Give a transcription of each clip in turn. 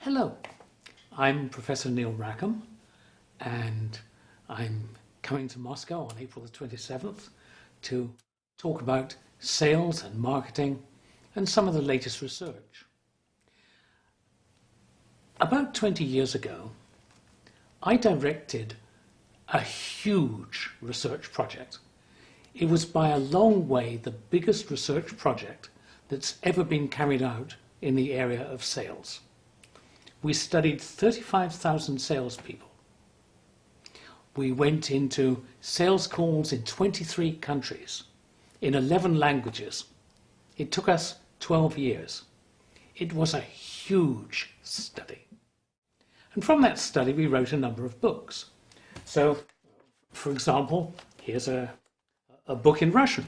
Hello, I'm Professor Nil Rekхэm, and I'm coming to Moscow on April the 27th to talk about sales and marketing and some of the latest research. About 20 years ago, I directed a huge research project. It was by a long way the biggest research project that's ever been carried out in the area of sales. We studied 35,000 salespeople. We went into sales calls in 23 countries, in 11 languages. It took us 12 years. It was a huge study. And from that study, we wrote a number of books. So, for example, here's a book in Russian.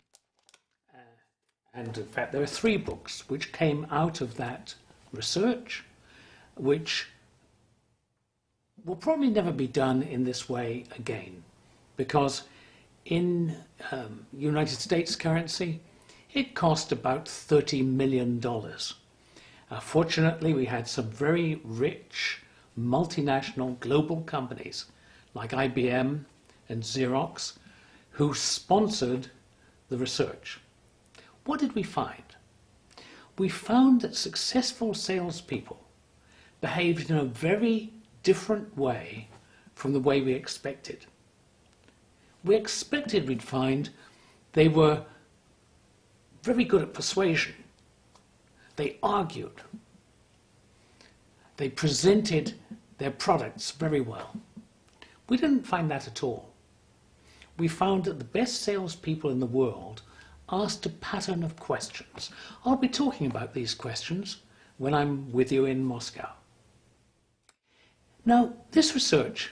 And in fact, there are 3 books which came out of that research, which will probably never be done in this way again, because in United States currency, it cost about $30 million. Fortunately, we had some very rich multinational global companies like IBM and Xerox who sponsored the research. What did we find? We found that successful salespeople behaved in a very different way from the way we expected. We expected we'd find they were very good at persuasion. They argued. They presented their products very well. We didn't find that at all. We found that the best salespeople in the world asked a pattern of questions. I'll be talking about these questions when I'm with you in Moscow. Now, this research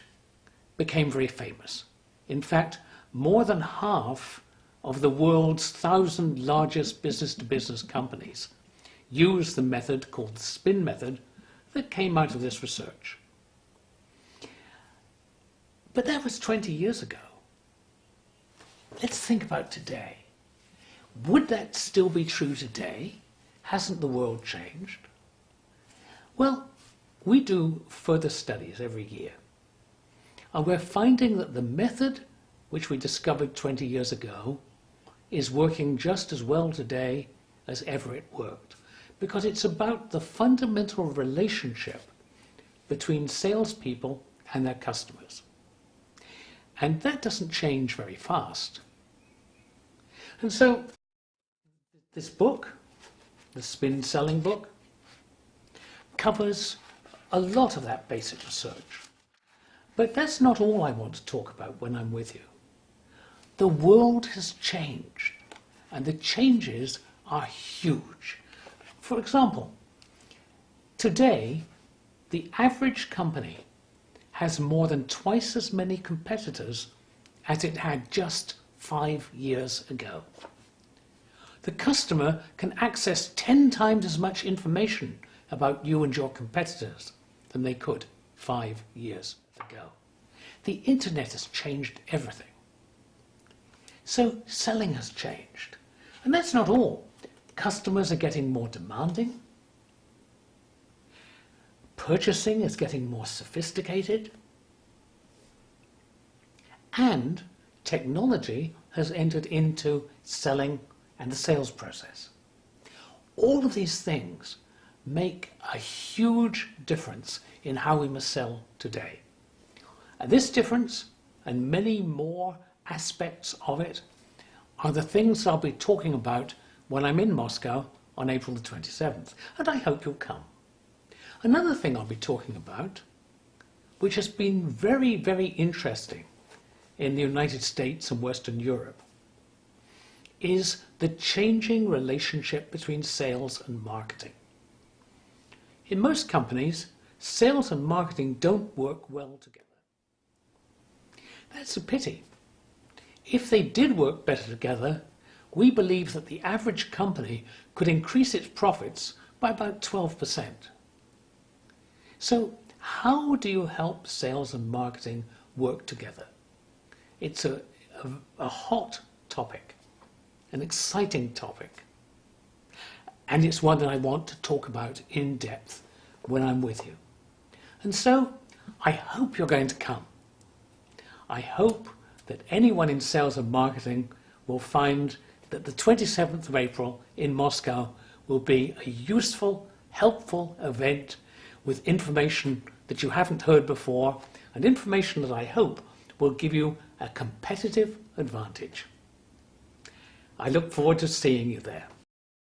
became very famous. In fact, more than half of the world's 1,000 largest business-to-business companies use the method called the SPIN method that came out of this research. But that was 20 years ago. Let's think about today. Would that still be true today? Hasn't the world changed? Well, we do further studies every year, and we're finding that the method which we discovered 20 years ago is working just as well today as ever it worked, because it's about the fundamental relationship between salespeople and their customers. And that doesn't change very fast. And so this book, the SPIN selling book, covers a lot of that basic research. But that's not all I want to talk about when I'm with you. The world has changed, and the changes are huge. For example, today, the average company has more than twice as many competitors as it had just 5 years ago. The customer can access 10 times as much information about you and your competitors than they could 5 years ago. The internet has changed everything. So selling has changed. And that's not all. Customers are getting more demanding. Purchasing is getting more sophisticated. And technology has entered into selling and the sales process. All of these things make a huge difference in how we must sell today. And this difference, and many more aspects of it, are the things I'll be talking about when I'm in Moscow on April the 27th, and I hope you'll come. Another thing I'll be talking about, which has been very, very interesting in the United States and Western Europe, is the changing relationship between sales and marketing. In most companies, sales and marketing don't work well together. That's a pity. If they did work better together, we believe that the average company could increase its profits by about 12%. So how do you help sales and marketing work together? It's a hot topic, an exciting topic. And it's one that I want to talk about in depth when I'm with you. And so I hope you're going to come. I hope that anyone in sales and marketing will find that the 27th of April in Moscow will be a useful, helpful event with information that you haven't heard before, and information that I hope will give you a competitive advantage. I look forward to seeing you there.